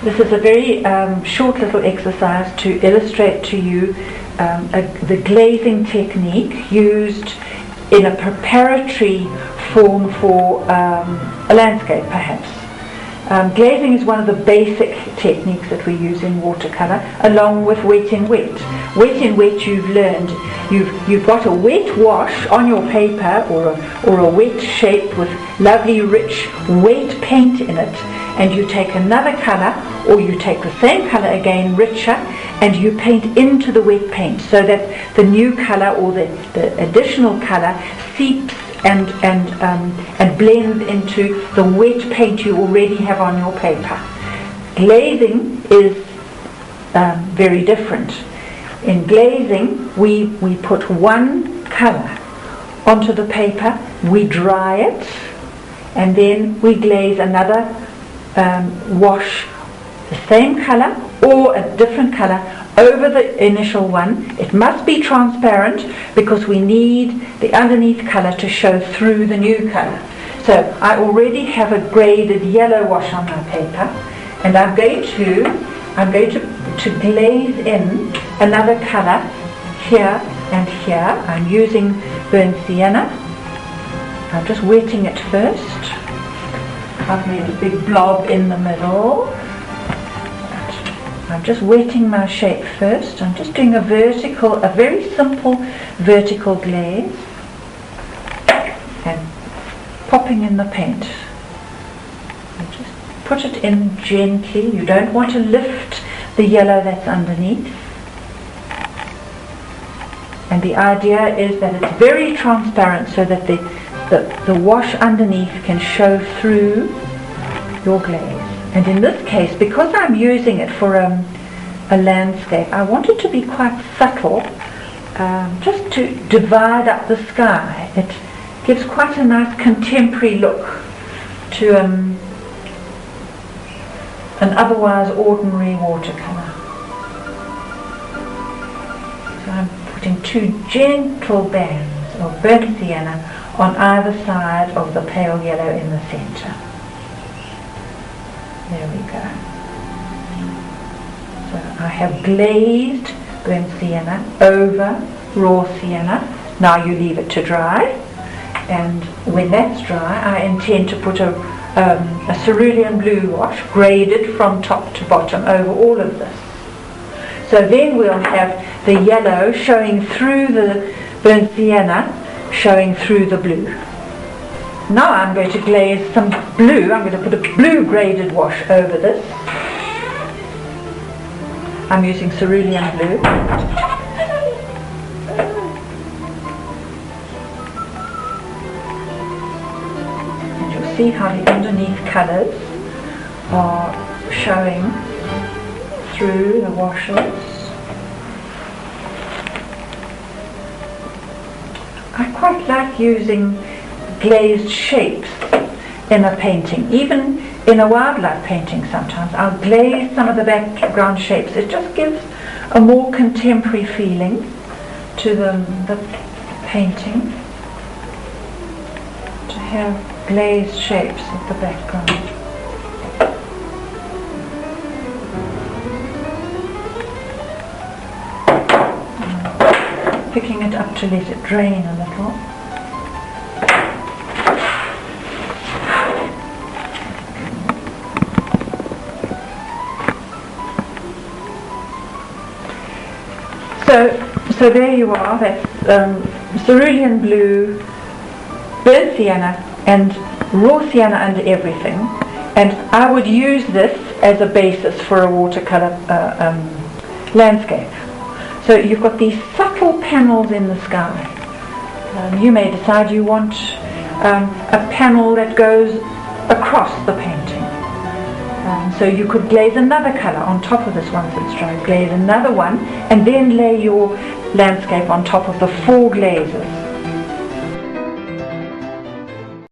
This is a very short little exercise to illustrate to you the glazing technique used in a preparatory form for a landscape, perhaps. Glazing is one of the basic techniques that we use in watercolour, along with wet in wet. Wet in wet, you've learned, you've got a wet wash on your paper or a wet shape with lovely rich wet paint in it, and you take another colour, or you take the same colour again, richer, and you paint into the wet paint so that the new colour or the additional colour seeps and blends into the wet paint you already have on your paper. Glazing is very different. In glazing, we put one colour onto the paper, we dry it, and then we glaze another wash, the same colour or a different colour over the initial one. It must be transparent because we need the underneath colour to show through the new colour. So I already have a graded yellow wash on my paper, and I'm going to glaze in another colour here and here. I'm using burnt sienna. I'm just wetting it first. I've made a big blob in the middle. I'm just wetting my shape first. I'm just doing a very simple vertical glaze and popping in the paint. You just put it in gently. You don't want to lift the yellow that's underneath. And the idea is that it's very transparent so that the wash underneath can show through your glaze. And in this case, because I'm using it for a landscape, I want it to be quite subtle, just to divide up the sky. It gives quite a nice contemporary look to an otherwise ordinary watercolour. So I'm putting two gentle bands of burnt sienna on either side of the pale yellow in the centre. There we go. So I have glazed burnt sienna over raw sienna. Now you leave it to dry, and when that's dry I intend to put a cerulean blue wash graded from top to bottom over all of this. So then we'll have the yellow showing through the burnt sienna, showing through the blue. Now I'm going to glaze some blue. I'm going to put a blue graded wash over this. I'm using cerulean blue. And you'll see how the underneath colours are showing through the washes. I quite like using glazed shapes in a painting, even in a wildlife painting. Sometimes I'll glaze some of the background shapes. It just gives a more contemporary feeling to the painting, to have glazed shapes of the background. Picking it up to let it drain a little. So there you are. That's cerulean blue, burnt sienna, and raw sienna under everything. And I would use this as a basis for a watercolour landscape. So you've got these subtle panels in the sky. You may decide you want a panel that goes across the painting. So you could glaze another colour on top of this one that's dry, glaze another one, and then lay your landscape on top of the four glazes.